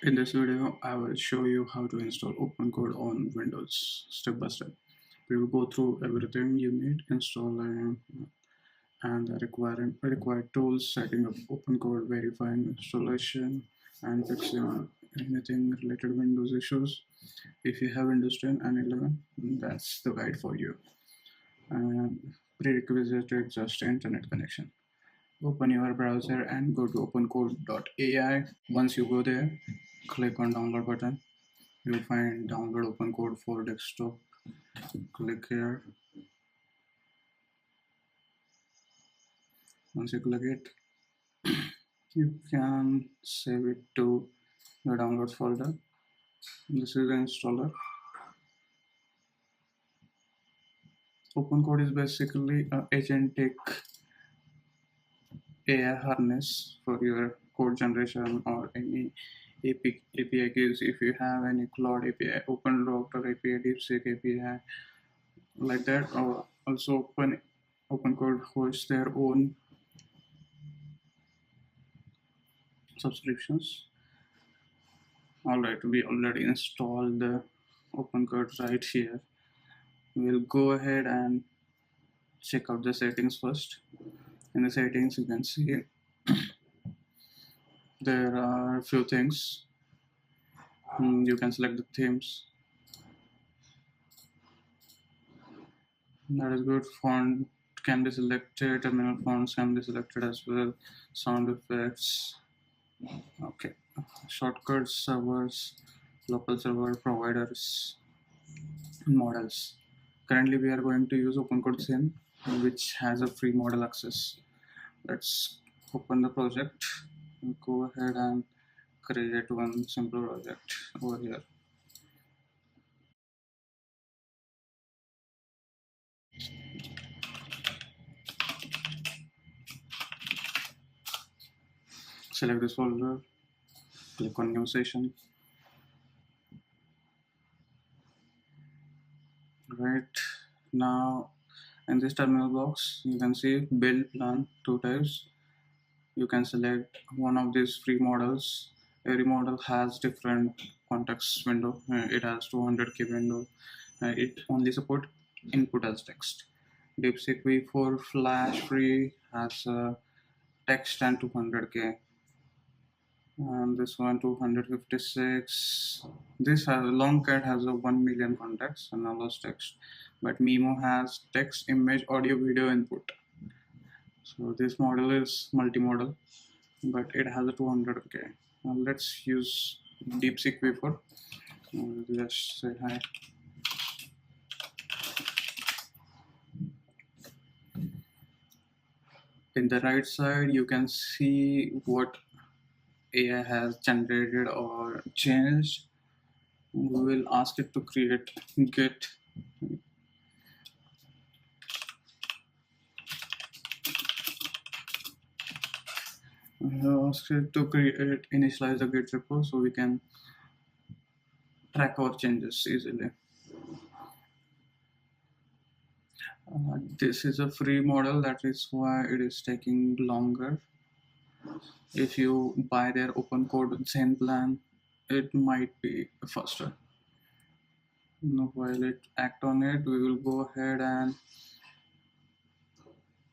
In this video, I will show you how to install OpenCode on Windows step by step. We will go through everything you need, installing and the required tools, setting up OpenCode, verifying installation, and fixing anything related Windows issues. If you have Windows 10 and 11, that's the guide for you. And prerequisite is just internet connection. Open your browser and go to opencode.ai. Once you go there, click on download button. You'll find download OpenCode for desktop. Click here. Once you click it, you can save it to the downloads folder. This is the installer. OpenCode is basically an agentic AI harness for your code generation or any API keys. If you have any Claude API, OpenRouter API, DeepSeek API, like that, or also OpenCode hosts their own subscriptions. Alright, we already installed the OpenCode right here. We'll go ahead and check out the settings first. In the settings, you can see there are a few things. You can select the themes. That is good. Font can be selected, terminal fonts can be selected as well, sound effects. Okay, shortcuts, servers, local server providers, models. Currently we are going to use OpenCode Zen, which has a free model access. Let's open the project. Go ahead and create one simple project over here. Select this folder, click on new session. Right now in this terminal box you can see build plan, two types. You can select one of these free models. Every model has different context window. It has 200k window. It only support input as text. DeepSeek V4 Flash free has text and 200k. And this one 256. This has Longcat has a 1 million context and allows text, but Mimo has text, image, audio, video input. So this model is multimodal, but it has a 200k. Now let's use DeepSeek V4. Just say hi. In the right side, you can see what AI has generated or changed. We will ask it to create Git. Ask it to create initialize the Git repo so we can track our changes easily. This is a free model, that is why it is taking longer. If you buy their OpenCode Zen plan, it might be faster. Now, while it act on it, we will go ahead and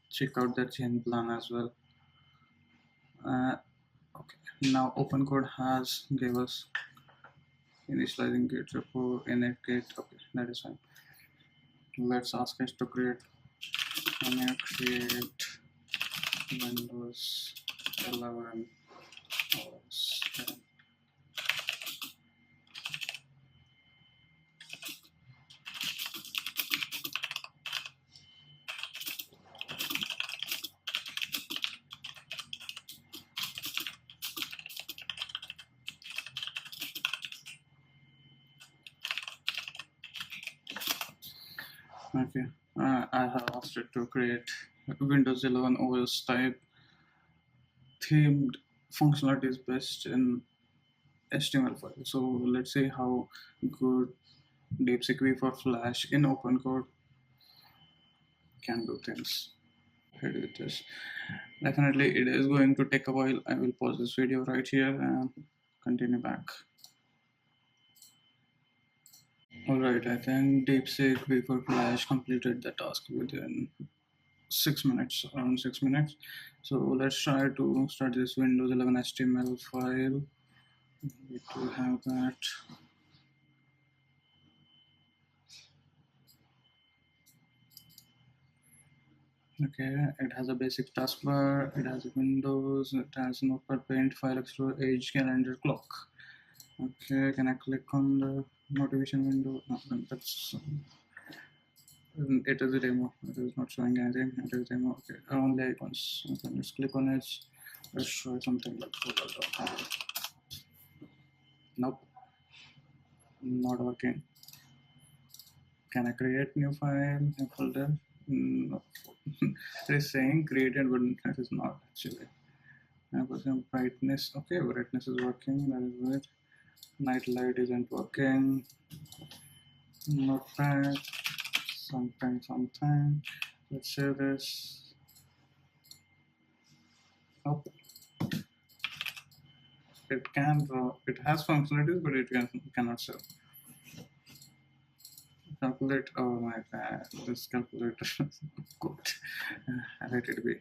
check out the Zen plan as well. Okay, now OpenCode has gave us initializing Git repo, init Git. Okay, that is fine. Let's ask us to create Windows 11 OS 10. Okay, I have asked it to create Windows 11 OS type themed functionality is best in HTML file. So let's see how good DeepSeek V4 Flash in OpenCode can do things. Head with this. Definitely, it is going to take a while. I will pause this video right here and continue back. Alright, I think DeepSeek before Flash completed the task within 6 minutes, around 6 minutes. So let's try to start this Windows 11 HTML file. We need to have that. Okay, it has a basic taskbar, it has Windows, it has Notepad, Paint, File Explorer, Age, Calendar, Clock. Okay, can I click on the notification window? No, that's it is a demo. It is not showing anything. It is demo. Okay, only icons. Okay, let's click on it. Let's show something like photo.com. Nope, not working. Can I create new file, new folder? No. It is saying created, but it is not actually. Brightness. Okay, brightness is working. That is good. Night light isn't working. Notepad. Sometime. Let's save this. Oh, it can draw. It has functionalities, but it cannot save. Calculate. Oh my god, this calculator is good. Let it be.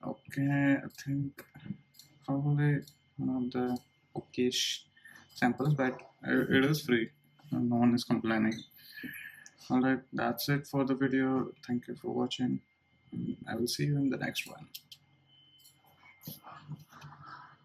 Okay, I think probably one of the okayish samples, but it is free. No one is complaining. Alright, that's it for the video. Thank you for watching. I will see you in the next one.